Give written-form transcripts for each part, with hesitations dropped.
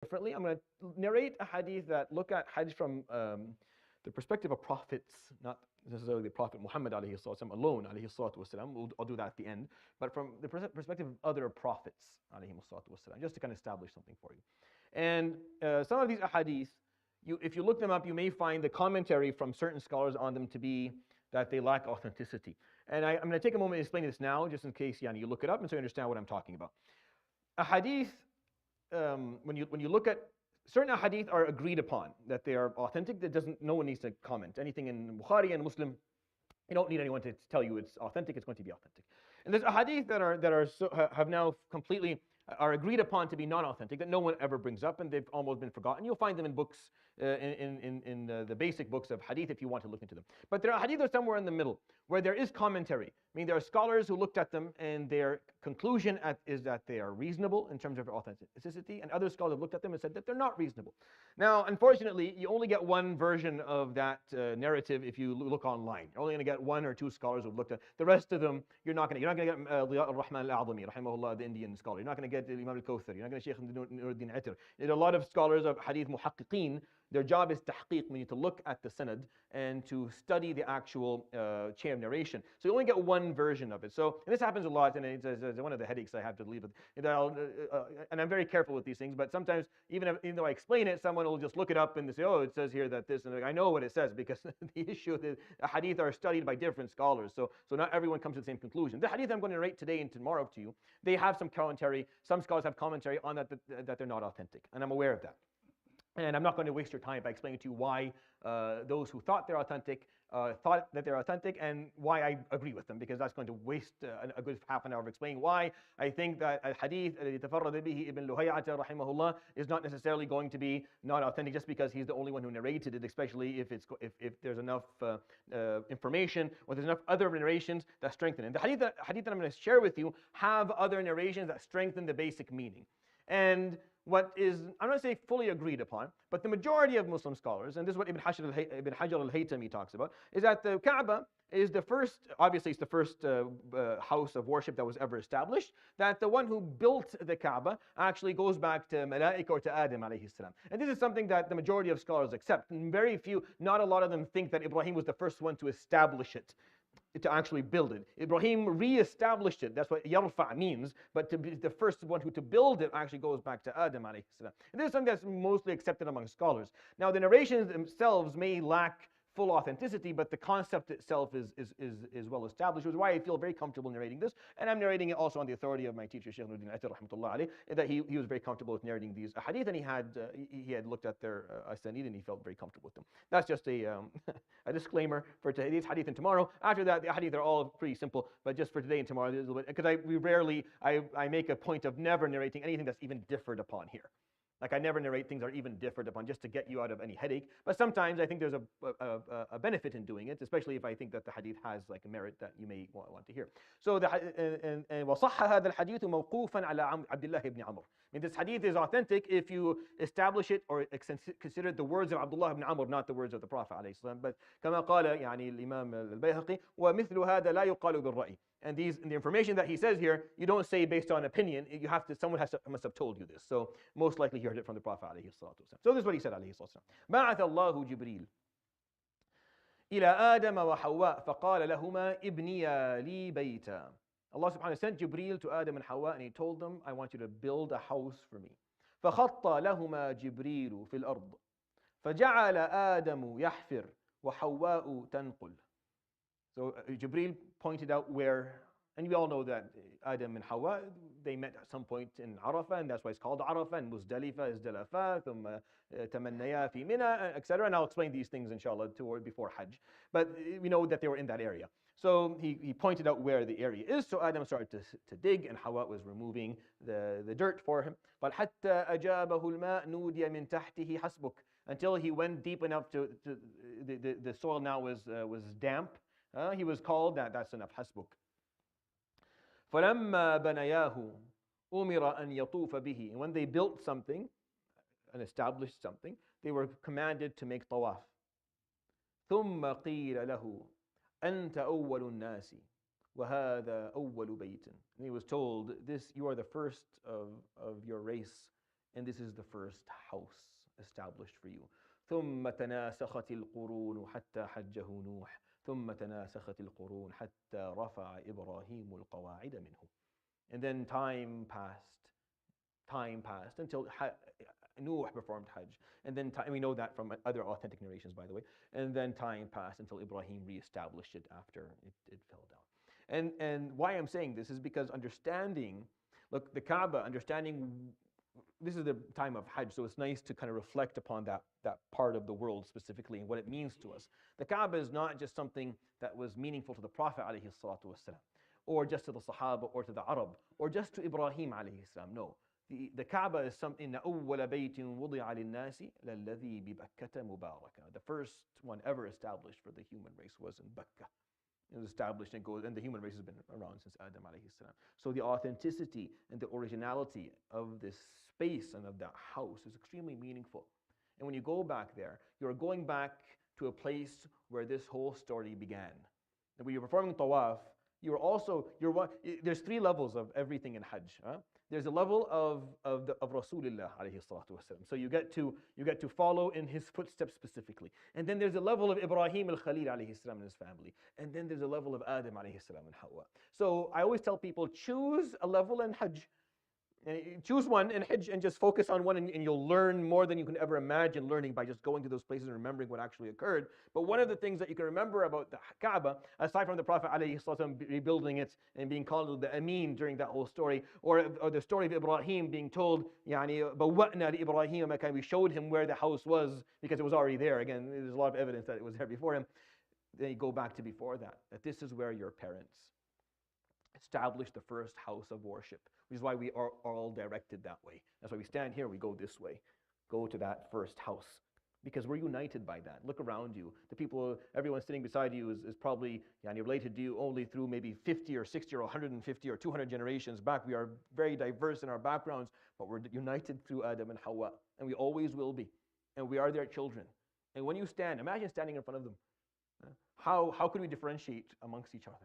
differently. I'm going to narrate a hadith that look at Hajj from the perspective of prophets, not necessarily the Prophet Muhammad alayhi salatu alone, alayhi salatu wasalam. I'll do that at the end, but from the perspective of other prophets alayhi salatu wasalam, just to kind of establish something for you. And some of these ahadith, if you look them up, you may find the commentary from certain scholars on them to be that they lack authenticity. And I'm going to take a moment to explain this now, just in case you look it up and so you understand what I'm talking about. A hadith, when you look at certain hadith are agreed upon that they are authentic. No one needs to comment. Anything in Bukhari and Muslim, you don't need anyone to tell you it's authentic. It's going to be authentic. And there's hadith that have now completely are agreed upon to be non-authentic, that no one ever brings up, and they've almost been forgotten. You'll find them in books, in the basic books of hadith if you want to look into them. But there are hadith are somewhere in the middle where there is commentary. I mean, there are scholars who looked at them and their conclusion is that they are reasonable in terms of authenticity, and other scholars have looked at them and said that they're not reasonable. Now, unfortunately, you only get one version of that narrative if you look online. You're only going to get one or two scholars who've looked at the rest of them. You're not going to get al-Rahman al-A'zami, rahimahullah, the Indian scholar. You're not going to get the Imam al-Kawthari. You're not going to Shaykh Nuruddin Attar. There are a lot of scholars of hadith muhaqqiqeen. Their job is tahqiq, meaning to look at the sanad and to study the actual chain of narration. So you only get one version of it. So, and this happens a lot, and it's one of the headaches I have to leave with. And I'm very careful with these things, but sometimes, even though I explain it, someone will just look it up and they say, oh, it says here that this, and I know what it says, because the issue is the hadith are studied by different scholars, so not everyone comes to the same conclusion. The hadith I'm going to narrate today and tomorrow to you, they have some commentary. Some scholars have commentary on that they're not authentic, and I'm aware of that. And I'm not going to waste your time by explaining to you why those who thought they're authentic thought that they're authentic, and why I agree with them, because that's going to waste a good half an hour of explaining why I think that al-hadith tafarrad bihi ibn Luhay'ata rahimahullah is not necessarily going to be not authentic just because he's the only one who narrated it, especially if there's enough information or there's enough other narrations that strengthen it. And the hadith that I'm going to share with you have other narrations that strengthen the basic meaning. And what is, I'm not going to say fully agreed upon, but the majority of Muslim scholars, and this is what Ibn Hajar al-Haytami talks about, is that the Kaaba is the first, obviously it's the first house of worship that was ever established, that the one who built the Kaaba actually goes back to Malaika or to Adam alayhi salam. And this is something that the majority of scholars accept. And very few, not a lot of them think that Ibrahim was the first one to establish it, to actually build it. Ibrahim re-established it. That's what yarfa means. But to be the first one to build it actually goes back to Adam alayhi salam. And this is something that's mostly accepted among scholars. Now, the narrations themselves may lack full authenticity, but the concept itself is well established, which is why I feel very comfortable narrating this. And I'm narrating it also on the authority of my teacher, Shaykh Nuruddin Attar, rahmatullah alayh, that he was very comfortable with narrating these hadith, and he had looked at their asanid, and he felt very comfortable with them. That's just a disclaimer for today's hadith and tomorrow. After that, the hadith are all pretty simple, but just for today and tomorrow, a little bit, because I make a point of never narrating anything that's even differed upon here. Like, I never narrate things that are even different upon, just to get you out of any headache. But sometimes I think there's a benefit in doing it, especially if I think that the hadith has like a merit that you may want to hear. So وَصَحَّ هَذَا الْحَدِيثُ مَوْقُوفًا عَلَى عَبْدِ اللَّهِ ibn Amr. I mean, this hadith is authentic if you establish it or consider the words of Abdullah ibn Amr, not the words of the Prophet alayhi salam. But كما قال يعني الإمام البيهقي ومثل هذا لا يقال بالرأي. And the information that he says here, you don't say based on opinion. You have to. Someone must have told you this. So most likely he heard it from the Prophet alayhi salatu wasalam. So this is what he said alayhi salatu wasalam. بعث الله جبريل إلى آدم وحواء فقال لهما ابنيا لي بيتا. Allah subhanahu wa ta'ala sent Jibreel to Adam and Hawa, and he told them, I want you to build a house for me. فخط لهما جبريل في الأرض فجعل آدم يحفر وحواء تنقل. So Jibreel pointed out where, and we all know that Adam and Hawa, they met at some point in Arafah, and that's why it's called Arafah, and Muzdalifa is Dalafa, ثم تمنيا في منى, etc. And I'll explain these things inshallah before Hajj. But we know that they were in that area. So he pointed out where the area is. So Adam started to dig, and Hawa was removing the dirt for him. قال حتى أجابه الماء نودي من تحته حسبك. Until he went deep enough to the soil now was damp. He was called that's enough, حسبك. فلما بنياه أمر أن يطوف به. And when they built something and established something, they were commanded to make tawaf. ثم قيل له أنت أول الناس وهذا أول بيت. And he was told, you are the first of your race, And this is the first house established for you. ثم تناسخت القرون حتى حجه نوح ثم تناسخت القرون حتى رفع إبراهيم القواعد منه. And then time passed until Nuh performed Hajj. And then we know that from other authentic narrations, by the way. And then time passed until Ibrahim reestablished it after it fell down. And why I'm saying this is because understanding, look, the Kaaba, understanding, this is the time of Hajj, so it's nice to kind of reflect upon that part of the world specifically and what it means to us. The Kaaba is not just something that was meaningful to the Prophet alayhi salatu wasalam, or just to the Sahaba, or to the Arab, or just to Ibrahim alayhi salam. No. The Kaaba is something, أول بيت وضع للناس للذي ببكة مباركة. The first one ever established for the human race was in Bakkah. It was established and the human race has been around since Adam alayhi salam. So the authenticity and the originality of this space and of that house is extremely meaningful. And when you go back there, you're going back to a place where this whole story began. And when you're performing tawaf, there's three levels of everything in Hajj. There's a level of Rasulullah alayhi salatu wasalam. So you get to follow in his footsteps specifically. And then there's a level of Ibrahim al-Khalil alayhi salam and his family. And then there's a level of Adam alayhi salam and Hawa. So I always tell people, choose a level in Hajj. And choose one in Hajj and just focus on one, and you'll learn more than you can ever imagine learning by just going to those places and remembering what actually occurred. But one of the things that you can remember about the Kaaba, aside from the Prophet ﷺ rebuilding it and being called the Amin during that whole story, or the story of Ibrahim being told, بَوَّأْنَا لِإِبْرَاهِيمَ مَكَانَ, we showed him where the house was because it was already there. Again, there's a lot of evidence that it was there before him. Then you go back to before that this is where your parents established the first house of worship, which is why we are all directed that way. That's why we stand here, we go this way. Go to that first house, because we're united by that. Look around you. The people, everyone sitting beside you is probably related to you only through maybe 50 or 60 or 150 or 200 generations back. We are very diverse in our backgrounds, but we're united through Adam and Hawa, and we always will be. And we are their children. And when you stand, imagine standing in front of them. How could we differentiate amongst each other?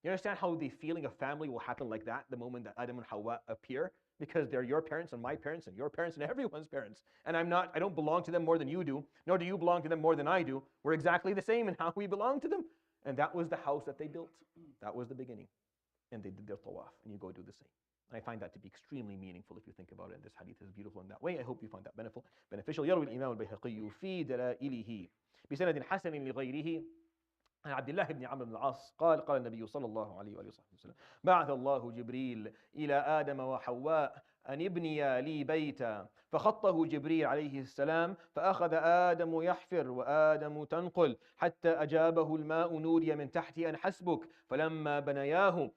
You understand how the feeling of family will happen like that the moment that Adam and Hawa appear? Because they're your parents and my parents and your parents and everyone's parents. And I don't belong to them more than you do, nor do you belong to them more than I do. We're exactly the same in how we belong to them. And that was the house that they built. That was the beginning. And they did their tawaf, and you go do the same. And I find that to be extremely meaningful if you think about it. This hadith is beautiful in that way. I hope you find that beneficial. يروي الإمام البيهقي في دلائله بسند حسن لغيره عن عبد الله بن عمرو بن العاص قال النبي صلى الله عليه وآله وسلم بعث الله جبريل إلى آدم وحواء أن ابنيا لي بيتا فخطه جبريل عليه السلام فأخذ آدم يحفر وآدم تنقل حتى أجابه الماء نودي من تحت أن حسبك فلما بنياه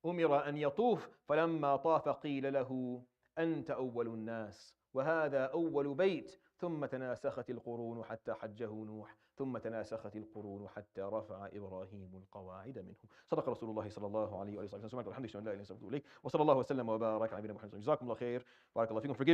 أمر أن يطوف فلما طاف قيل له أنت أول الناس وهذا أول بيت ثم تناسخت القرون حتى حجه نوح ثم تناسخت القرون حتى رفع إبراهيم القواعد منه. صدق رسول الله صلى الله عليه وسلم. سبحانك والحمد لله لا إله إلا أنت أستغفرك وأتوب إليك وصلى الله وسلم وبارك على نبينا محمد. جزاكم الله خير. بارك الله فيكم. Forgive